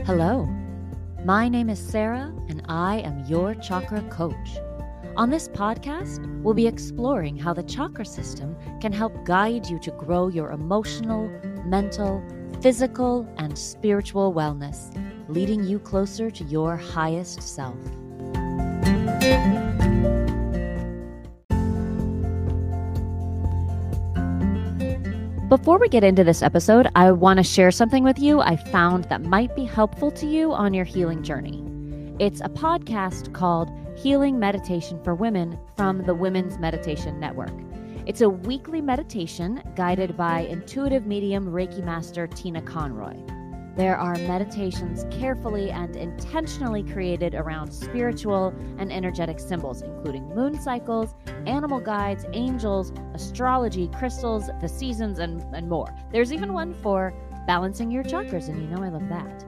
Hello, my name is Sarah, and I am your chakra coach. On this podcast, we'll be exploring how the chakra system can help guide you to grow your emotional, mental, physical, and spiritual wellness, leading you closer to your highest self. Before we get into this episode, I want to share something with you I found that might be helpful to you on your healing journey. It's a podcast called Healing Meditation for Women from the Women's Meditation Network. It's a weekly meditation guided by intuitive medium Reiki master Tina Conroy. There are meditations carefully and intentionally created around spiritual and energetic symbols, including moon cycles, animal guides, angels, astrology, crystals, the seasons, and more. There's even one for balancing your chakras, and you know I love that.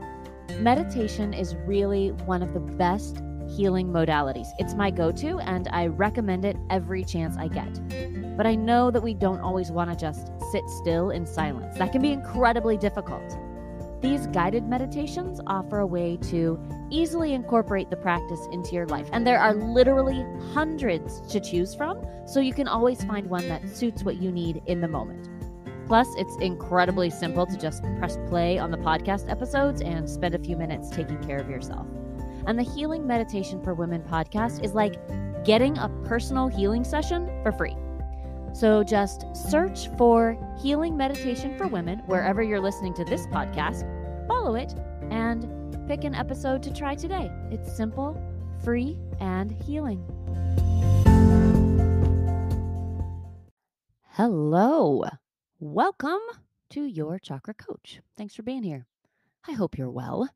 Meditation is really one of the best healing modalities. It's my go-to, and I recommend it every chance I get. But I know that we don't always want to just sit still in silence. That can be incredibly difficult. These guided meditations offer a way to easily incorporate the practice into your life. And there are literally hundreds to choose from, so you can always find one that suits what you need in the moment. Plus, it's incredibly simple to just press play on the podcast episodes and spend a few minutes taking care of yourself. And the Healing Meditation for Women podcast is like getting a personal healing session for free. So just search for Healing Meditation for Women wherever you're listening to this podcast, follow it, and pick an episode to try today. It's simple, free, and healing. Hello. Welcome to your chakra coach. Thanks for being here. I hope you're well.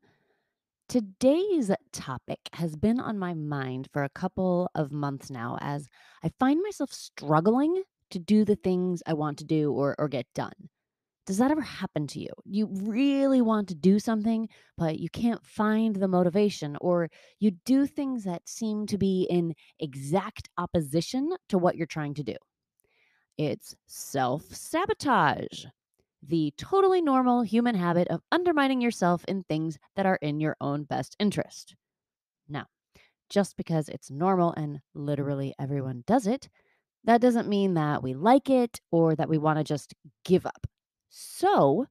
Today's topic has been on my mind for a couple of months now as I find myself struggling to do the things I want to do or get done. Does that ever happen to you? You really want to do something, but you can't find the motivation, or you do things that seem to be in exact opposition to what you're trying to do. It's self-sabotage, the totally normal human habit of undermining yourself in things that are in your own best interest. Now, just because it's normal and literally everyone does it, that doesn't mean that we like it or that we want to just give up. So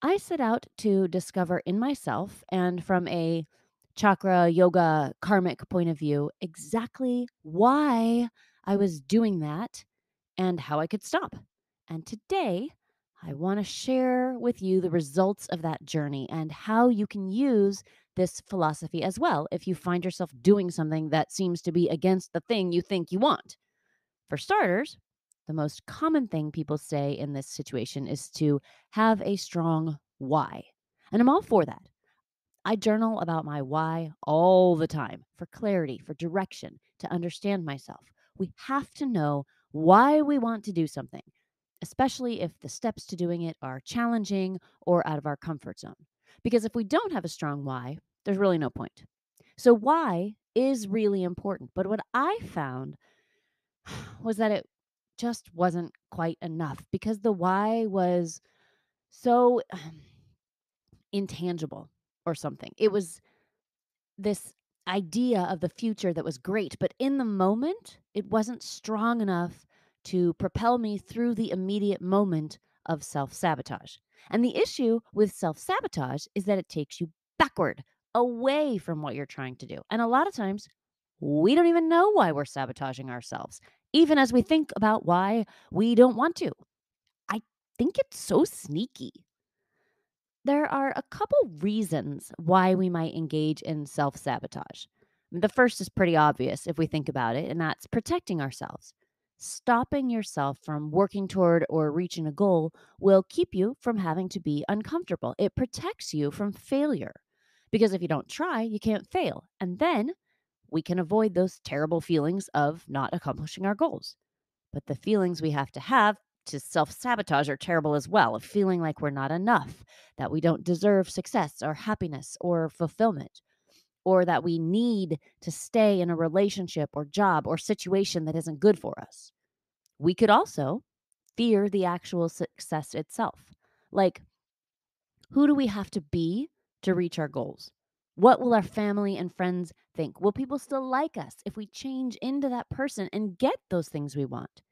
I set out to discover in myself and from a chakra, yoga, karmic point of view exactly why I was doing that and how I could stop. And today, I want to share with you the results of that journey and how you can use this philosophy as well if you find yourself doing something that seems to be against the thing you think you want. For starters, the most common thing people say in this situation is to have a strong why. And I'm all for that. I journal about my why all the time for clarity, for direction, to understand myself. We have to know why we want to do something, especially if the steps to doing it are challenging or out of our comfort zone. Because if we don't have a strong why, there's really no point. So why is really important. But what I found was that it just wasn't quite enough because the why was so intangible or something. It was this idea of the future that was great, but in the moment, it wasn't strong enough to propel me through the immediate moment of self-sabotage. And the issue with self-sabotage is that it takes you backward, away from what you're trying to do. And a lot of times, we don't even know why we're sabotaging ourselves, even as we think about why we don't want to. I think it's so sneaky. There are a couple reasons why we might engage in self-sabotage. The first is pretty obvious if we think about it, and that's protecting ourselves. Stopping yourself from working toward or reaching a goal will keep you from having to be uncomfortable. It protects you from failure. Because if you don't try, you can't fail. And then we can avoid those terrible feelings of not accomplishing our goals. But the feelings we have to self-sabotage are terrible as well, of feeling like we're not enough, that we don't deserve success or happiness or fulfillment, or that we need to stay in a relationship or job or situation that isn't good for us. We could also fear the actual success itself. Like, who do we have to be to reach our goals? What will our family and friends think? Will people still like us if we change into that person and get those things we want?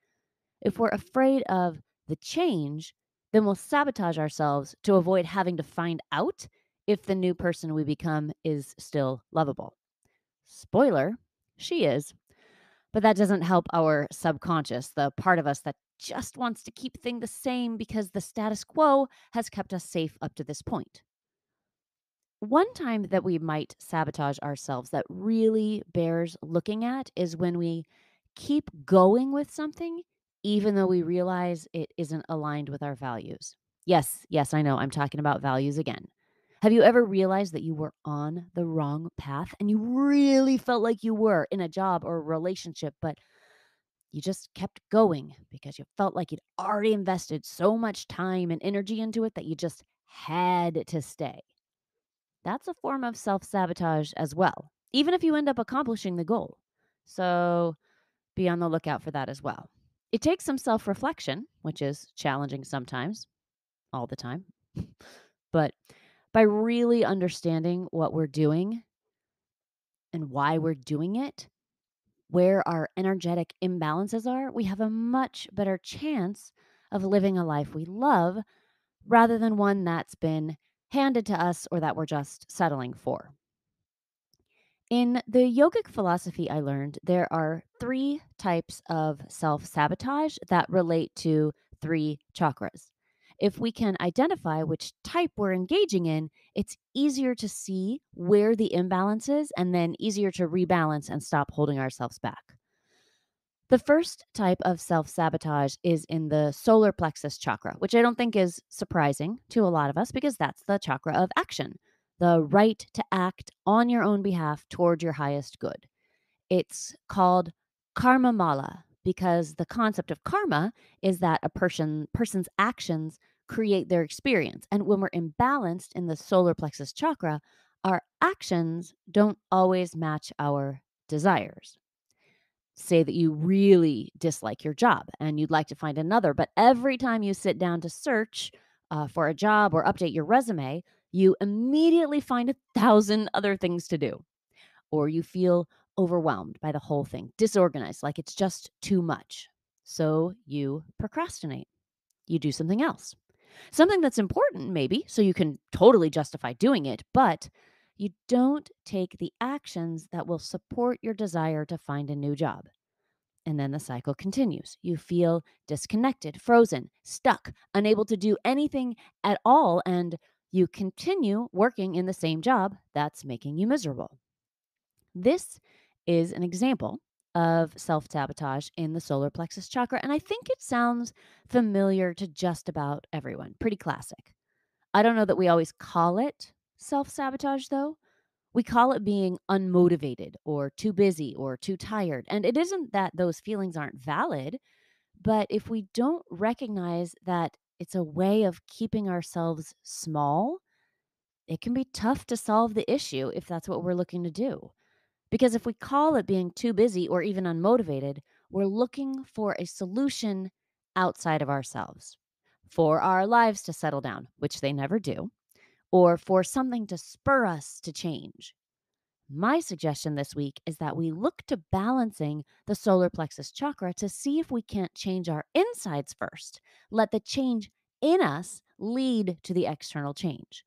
If we're afraid of the change, then we'll sabotage ourselves to avoid having to find out if the new person we become is still lovable. Spoiler, she is. But that doesn't help our subconscious, the part of us that just wants to keep things the same because the status quo has kept us safe up to this point. One time that we might sabotage ourselves that really bears looking at is when we keep going with something even though we realize it isn't aligned with our values. Yes, yes, I know. I'm talking about values again. Have you ever realized that you were on the wrong path and you really felt like you were in a job or a relationship, but you just kept going because you felt like you'd already invested so much time and energy into it that you just had to stay? That's a form of self sabotage as well, even if you end up accomplishing the goal. So be on the lookout for that as well. It takes some self reflection, which is challenging sometimes, all the time. But by really understanding what we're doing and why we're doing it, where our energetic imbalances are, we have a much better chance of living a life we love rather than one that's been handed to us or that we're just settling for. In the yogic philosophy I learned, there are three types of self sabotage that relate to three chakras. If we can identify which type we're engaging in, it's easier to see where the imbalance is and then easier to rebalance and stop holding ourselves back. The first type of self sabotage is in the solar plexus chakra, which I don't think is surprising to a lot of us because that's the chakra of action, the right to act on your own behalf toward your highest good. It's called karma mala because the concept of karma is that a person's actions create their experience. And when we're imbalanced in the solar plexus chakra, our actions don't always match our desires. Say that you really dislike your job and you'd like to find another, but every time you sit down to search for a job or update your resume, you immediately find 1,000 other things to do, or you feel overwhelmed by the whole thing, disorganized, like it's just too much. So you procrastinate. You do something else, something that's important, maybe, so you can totally justify doing it, but you don't take the actions that will support your desire to find a new job. And then the cycle continues. You feel disconnected, frozen, stuck, unable to do anything at all, and you continue working in the same job that's making you miserable. This is an example of self sabotage in the solar plexus chakra, and I think it sounds familiar to just about everyone. Pretty classic. I don't know that we always call it self sabotage, though. We call it being unmotivated or too busy or too tired. And it isn't that those feelings aren't valid, but if we don't recognize that it's a way of keeping ourselves small, it can be tough to solve the issue if that's what we're looking to do. Because if we call it being too busy or even unmotivated, we're looking for a solution outside of ourselves, for our lives to settle down, which they never do, or for something to spur us to change. My suggestion this week is that we look to balancing the solar plexus chakra to see if we can't change our insides first. Let the change in us lead to the external change.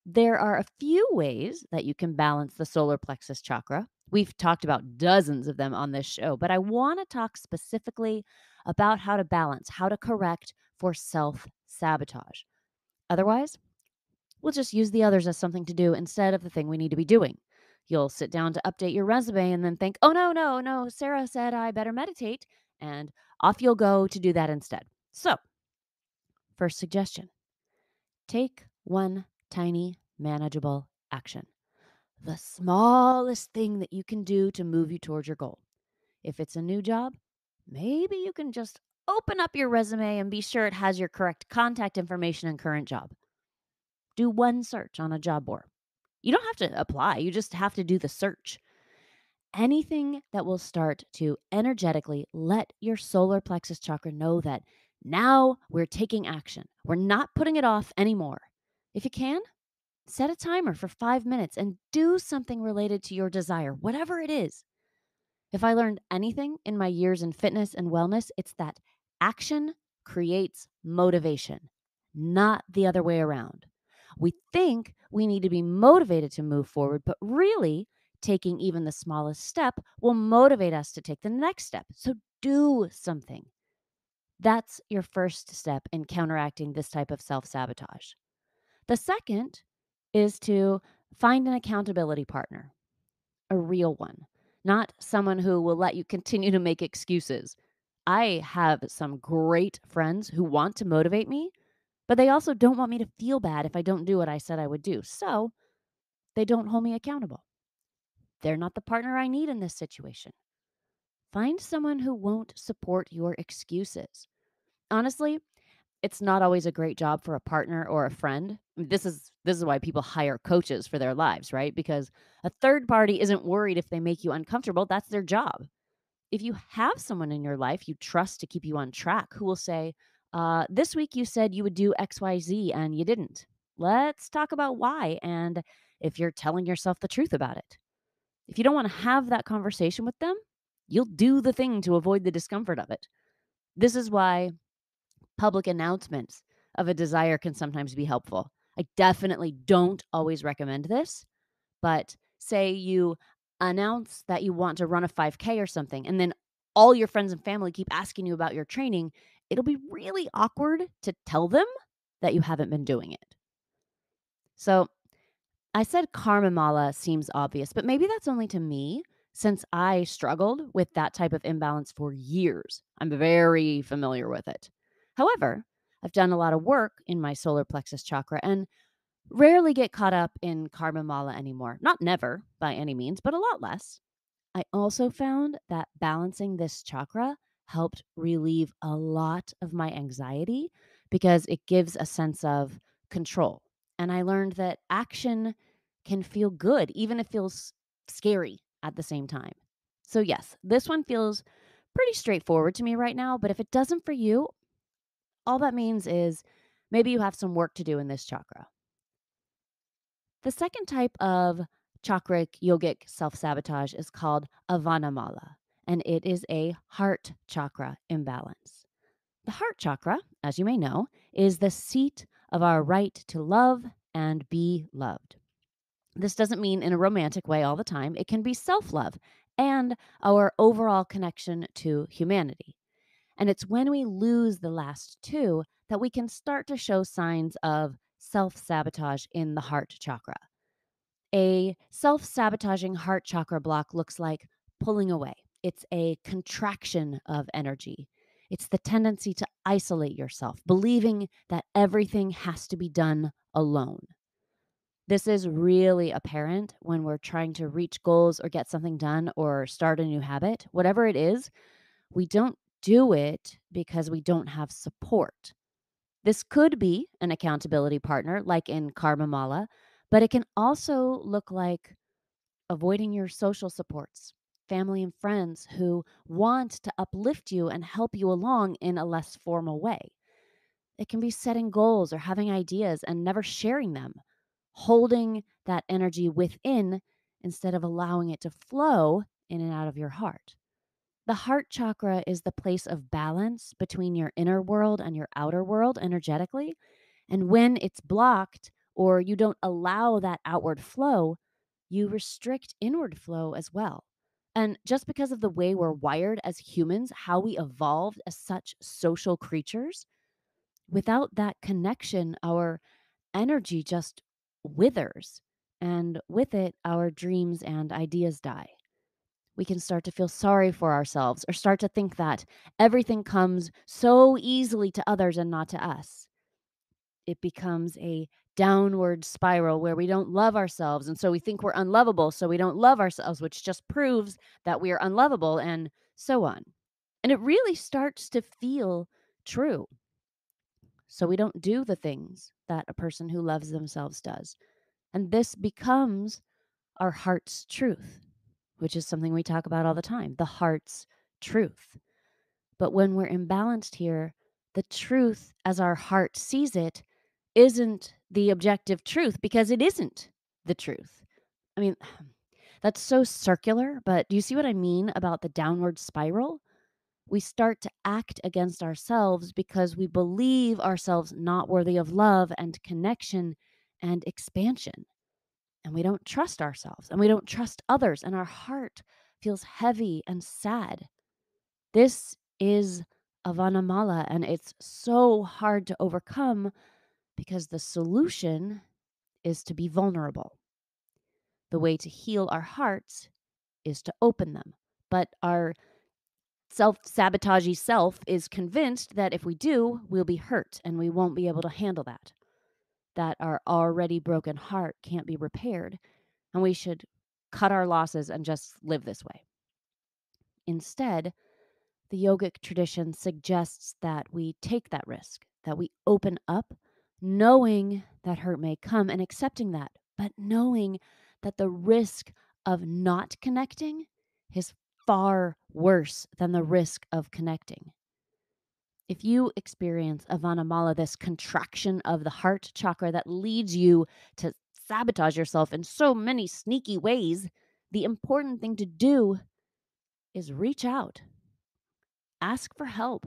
There are a few ways that you can balance the solar plexus chakra. We've talked about dozens of them on this show, but I want to talk specifically about how to balance, how to correct for self sabotage. Otherwise, we'll just use the others as something to do instead of the thing we need to be doing. You'll sit down to update your resume and then think, oh, no, no, no, Sarah said I better meditate. And off you'll go to do that instead. So, first suggestion, take one tiny, manageable action. The smallest thing that you can do to move you towards your goal. If it's a new job, maybe you can just open up your resume and be sure it has your correct contact information and current job. Do one search on a job board. You don't have to apply, you just have to do the search. Anything that will start to energetically let your solar plexus chakra know that now we're taking action. We're not putting it off anymore. If you can, Set a timer for 5 minutes and do something related to your desire, whatever it is. If I learned anything in my years in fitness and wellness, it's that action creates motivation, not the other way around. We think we need to be motivated to move forward, but really, taking even the smallest step will motivate us to take the next step. So do something. That's your first step in counteracting this type of self sabotage. The second is to find an accountability partner, a real one, not someone who will let you continue to make excuses. I have some great friends who want to motivate me, but they also don't want me to feel bad if I don't do what I said I would do. So they don't hold me accountable. They're not the partner I need in this situation. Find someone who won't support your excuses. Honestly, it's not always a great job for a partner or a friend. I mean, this is why people hire coaches for their lives, right? Because a third party isn't worried if they make you uncomfortable. That's their job. If you have someone in your life you trust to keep you on track who will say, this week you said you would do XYZ and you didn't. Let's talk about why and if you're telling yourself the truth about it. If you don't want to have that conversation with them, you'll do the thing to avoid the discomfort of it. This is why public announcements of a desire can sometimes be helpful. I definitely don't always recommend this, but say you announce that you want to run a 5K or something, and then all your friends and family keep asking you about your training, it'll be really awkward to tell them that you haven't been doing it. So I said karma mala seems obvious, but maybe that's only to me since I struggled with that type of imbalance for years. I'm very familiar with it. However, I've done a lot of work in my solar plexus chakra and rarely get caught up in karma mala anymore. Not never by any means, but a lot less. I also found that balancing this chakra helped relieve a lot of my anxiety because it gives a sense of control. And I learned that action can feel good, even if it feels scary at the same time. So, yes, this one feels pretty straightforward to me right now. But if it doesn't for you, all that means is maybe you have some work to do in this chakra. The second type of chakric yogic self sabotage is called avanamala, and it is a heart chakra imbalance. The heart chakra, as you may know, is the seat of our right to love and be loved. This doesn't mean in a romantic way all the time, it can be self love and our overall connection to humanity. And it's when we lose the last two that we can start to show signs of self sabotage in the heart chakra. A self sabotaging heart chakra block looks like pulling away. It's a contraction of energy. It's the tendency to isolate yourself, believing that everything has to be done alone. This is really apparent when we're trying to reach goals or get something done or start a new habit. Whatever it is, we don't do it because we don't have support. This could be an accountability partner, like in Karma Mala, but it can also look like avoiding your social supports, family and friends who want to uplift you and help you along in a less formal way. It can be setting goals or having ideas and never sharing them, holding that energy within instead of allowing it to flow in and out of your heart. The heart chakra is the place of balance between your inner world and your outer world energetically. And when it's blocked or you don't allow that outward flow, you restrict inward flow as well. And just because of the way we're wired as humans, how we evolved as such social creatures, without that connection, our energy just withers. And with it, our dreams and ideas die. We can start to feel sorry for ourselves or start to think that everything comes so easily to others and not to us. It becomes a downward spiral where we don't love ourselves. And so we think we're unlovable. So we don't love ourselves, which just proves that we are unlovable and so on. And it really starts to feel true. So we don't do the things that a person who loves themselves does. And this becomes our heart's truth, which is something we talk about all the time, the heart's truth. But when we're imbalanced here, the truth as our heart sees it isn't the objective truth because it isn't the truth. I mean, that's so circular, but do you see what I mean about the downward spiral? We start to act against ourselves because we believe ourselves not worthy of love and connection and expansion. And we don't trust ourselves and we don't trust others, and our heart feels heavy and sad. This is Avanamala, and it's so hard to overcome because the solution is to be vulnerable. The way to heal our hearts is to open them. But our self-sabotaging self is convinced that if we do, we'll be hurt and we won't be able to handle that. That our already broken heart can't be repaired, and we should cut our losses and just live this way. Instead, the yogic tradition suggests that we take that risk, that we open up, knowing that hurt may come and accepting that, but knowing that the risk of not connecting is far worse than the risk of connecting. If you experience Avanamala, this contraction of the heart chakra that leads you to sabotage yourself in so many sneaky ways, the important thing to do is reach out, ask for help.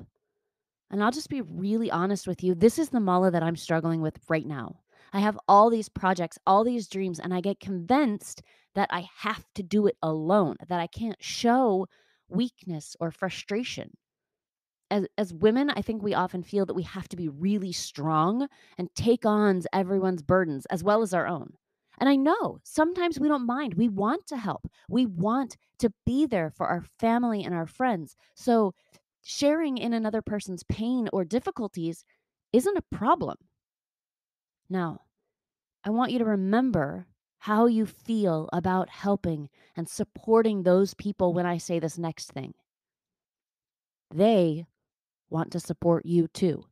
And I'll just be really honest with you. This is the mala that I'm struggling with right now. I have all these projects, all these dreams, and I get convinced that I have to do it alone, that I can't show weakness or frustration. As women, I think we often feel that we have to be really strong and take on everyone's burdens as well as our own. And I know sometimes we don't mind. We want to help. We want to be there for our family and our friends. So sharing in another person's pain or difficulties isn't a problem. Now, I want you to remember how you feel about helping and supporting those people when I say this next thing. They want to support you too.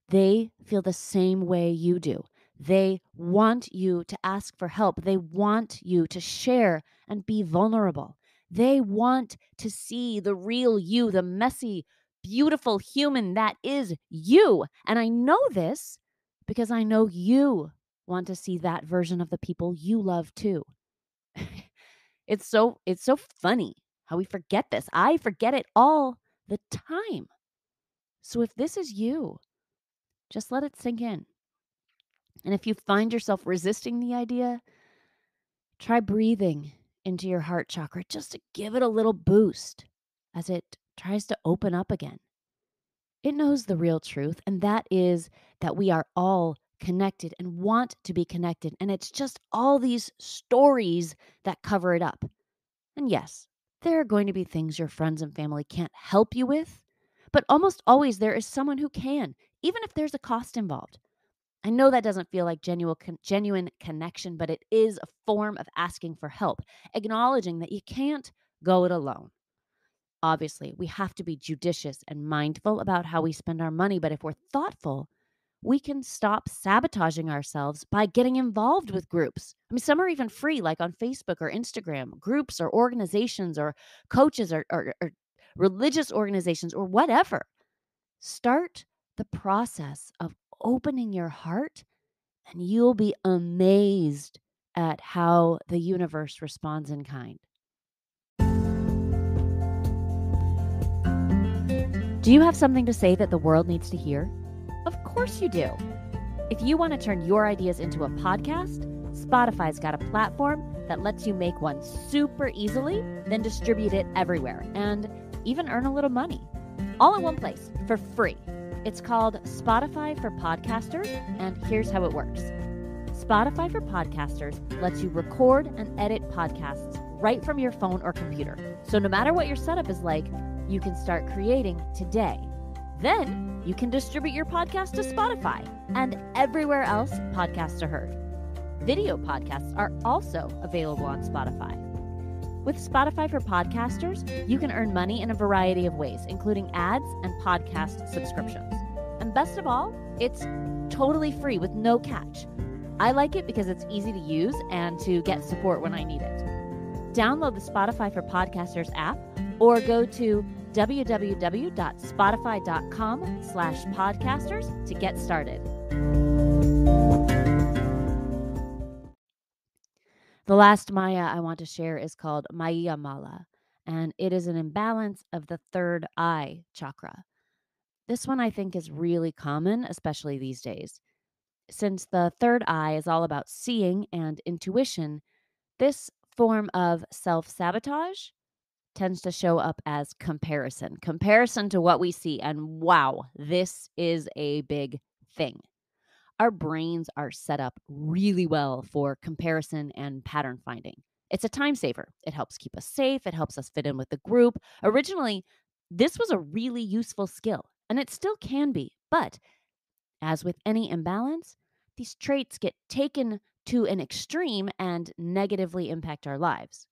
They feel the same way you do. They want you to ask for help. They want you to share and be vulnerable. They want to see the real you, the messy, beautiful human that is you. And I know this because I know you want to see that version of the people you love too. It's so funny how we forget this. I forget it all the time. So if this is you, just let it sink in. And if you find yourself resisting the idea, try breathing into your heart chakra just to give it a little boost as it tries to open up again. It knows the real truth, and that is that we are all connected and want to be connected. And it's just all these stories that cover it up. And yes, there are going to be things your friends and family can't help you with, but almost always there is someone who can, even if there's a cost involved. I know that doesn't feel like genuine connection, but it is a form of asking for help, acknowledging that you can't go it alone. Obviously, we have to be judicious and mindful about how we spend our money, but if we're thoughtful, we can stop sabotaging ourselves by getting involved with groups. I mean, some are even free, like on Facebook or Instagram, groups or organizations or coaches or religious organizations or whatever. Start the process of opening your heart, and you'll be amazed at how the universe responds in kind. Do you have something to say that the world needs to hear? Of course you do. If you want to turn your ideas into a podcast, Spotify's got a platform that lets you make one super easily, then distribute it everywhere, and even earn a little money. All in one place, for free. It's called Spotify for Podcasters, and here's how it works. Spotify for Podcasters lets you record and edit podcasts right from your phone or computer. So no matter what your setup is like, you can start creating today. Then you can distribute your podcast to Spotify and everywhere else podcasts are heard. Video podcasts are also available on Spotify. With Spotify for Podcasters, you can earn money in a variety of ways, including ads and podcast subscriptions. And best of all, it's totally free with no catch. I like it because it's easy to use and to get support when I need it. Download the Spotify for Podcasters app or go to www.spotify.com/podcasters to get started. The last Maya I want to share is called Maya Mala, and it is an imbalance of the third eye chakra. This one I think is really common, especially these days. Since the third eye is all about seeing and intuition, this form of self sabotage tends to show up as comparison to what we see. And wow, this is a big thing. Our brains are set up really well for comparison and pattern finding. It's a time saver. It helps keep us safe. It helps us fit in with the group. Originally, this was a really useful skill, and it still can be. But as with any imbalance, these traits get taken to an extreme and negatively impact our lives.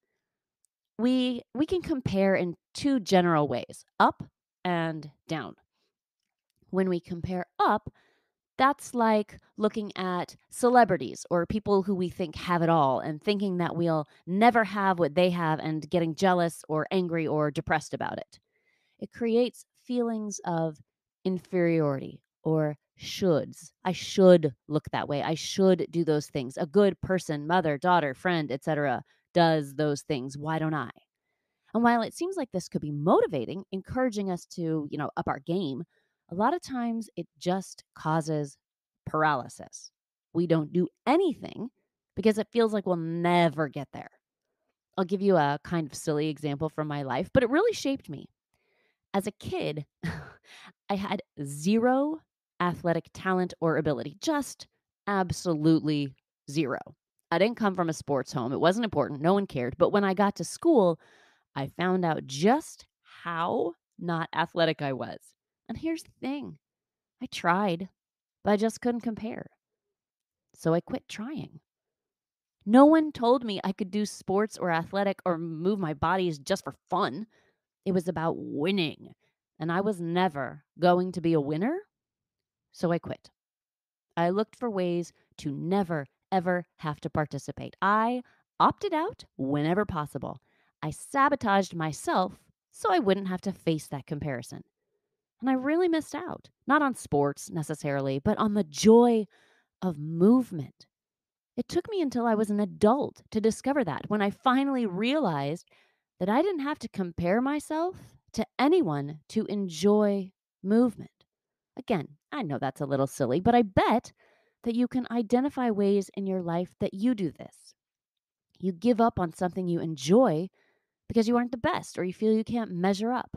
We can compare in two general ways, up and down. When we compare up, that's like looking at celebrities or people who we think have it all and thinking that we'll never have what they have and getting jealous or angry or depressed about it. It creates feelings of inferiority or shoulds. I should look that way. I should do those things. A good person, mother, daughter, friend, etc., does those things. Why don't I? And while it seems like this could be motivating, encouraging us to, up our game, a lot of times it just causes paralysis. We don't do anything because it feels like we'll never get there. I'll give you a kind of silly example from my life, but it really shaped me. As a kid, I had zero athletic talent or ability, just absolutely zero. I didn't come from a sports home. It wasn't important. No one cared. But when I got to school, I found out just how not athletic I was. And here's the thing, I tried, but I just couldn't compare. So I quit trying. No one told me I could do sports or athletic or move my bodies just for fun. It was about winning. And I was never going to be a winner. So I quit. I looked for ways to never, ever have to participate. I opted out whenever possible. I sabotaged myself so I wouldn't have to face that comparison. And I really missed out, not on sports necessarily, but on the joy of movement. It took me until I was an adult to discover that when I finally realized that I didn't have to compare myself to anyone to enjoy movement. Again, I know that's a little silly, but I bet that you can identify ways in your life that you do this. You give up on something you enjoy because you aren't the best or you feel you can't measure up.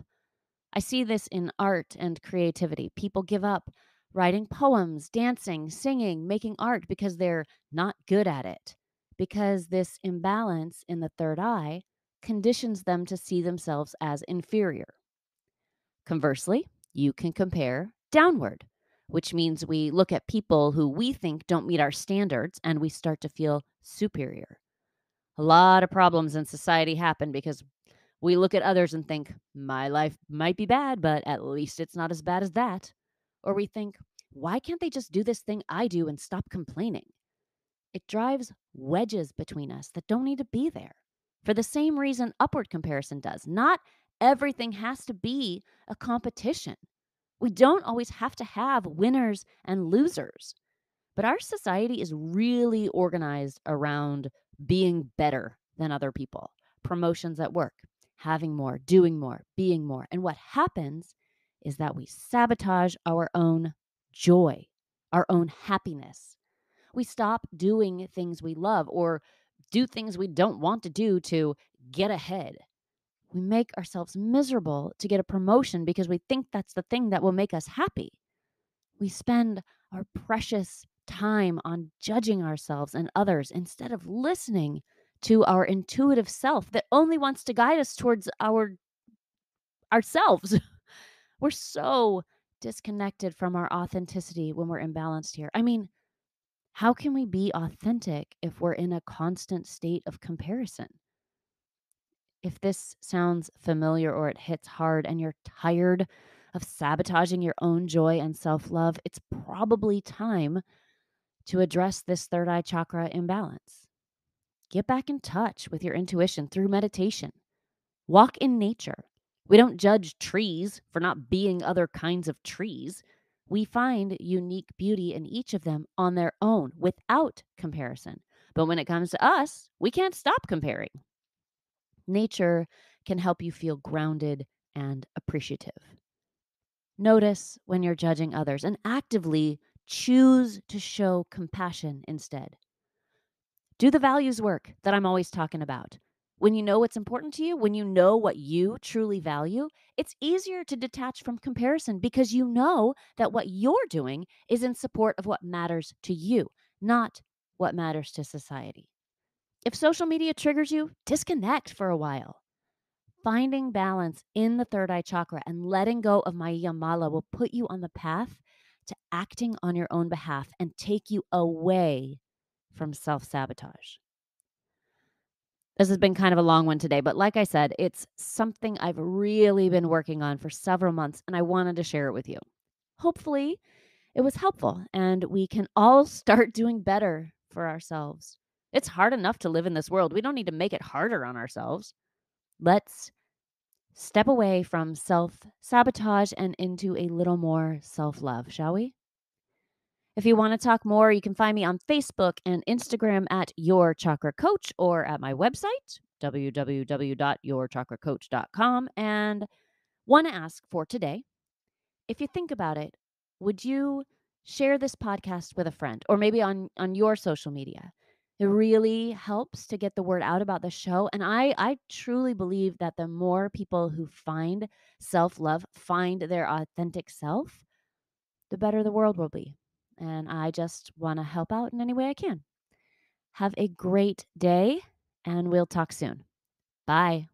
I see this in art and creativity. People give up writing poems, dancing, singing, making art because they're not good at it, because this imbalance in the third eye conditions them to see themselves as inferior. Conversely, you can compare downward, which means we look at people who we think don't meet our standards and we start to feel superior. A lot of problems in society happen because we look at others and think, my life might be bad, but at least it's not as bad as that. Or we think, why can't they just do this thing I do and stop complaining? It drives wedges between us that don't need to be there. For the same reason upward comparison does. Not everything has to be a competition. We don't always have to have winners and losers. But our society is really organized around being better than other people. Promotions at work, having more, doing more, being more. And what happens is that we sabotage our own joy, our own happiness. We stop doing things we love or do things we don't want to do to get ahead. We make ourselves miserable to get a promotion because we think that's the thing that will make us happy. We spend our precious time on judging ourselves and others instead of listening to our intuitive self that only wants to guide us towards ourselves. We're so disconnected from our authenticity when we're imbalanced here. I mean, how can we be authentic if we're in a constant state of comparison? If this sounds familiar or it hits hard and you're tired of sabotaging your own joy and self love, it's probably time to address this third eye chakra imbalance. Get back in touch with your intuition through meditation. Walk in nature. We don't judge trees for not being other kinds of trees. We find unique beauty in each of them on their own without comparison. But when it comes to us, we can't stop comparing. Nature can help you feel grounded and appreciative. Notice when you're judging others and actively choose to show compassion instead. Do the values work that I'm always talking about. When you know what's important to you, when you know what you truly value, it's easier to detach from comparison because you know that what you're doing is in support of what matters to you, not what matters to society. If social media triggers you, disconnect for a while. Finding balance in the third eye chakra and letting go of Maya Mala will put you on the path to acting on your own behalf and take you away from self sabotage. This has been kind of a long one today, but like I said, it's something I've really been working on for several months and I wanted to share it with you. Hopefully, it was helpful and we can all start doing better for ourselves. It's hard enough to live in this world. We don't need to make it harder on ourselves. Let's step away from self sabotage and into a little more self love, shall we? If you want to talk more, you can find me on Facebook and Instagram at Your Chakra Coach or at my website, www.yourchakracoach.com. And want to ask for today, if you think about it, would you share this podcast with a friend or maybe on your social media? It really helps to get the word out about the show. And I truly believe that the more people who find self love, find their authentic self, the better the world will be. And I just want to help out in any way I can. Have a great day, and we'll talk soon. Bye.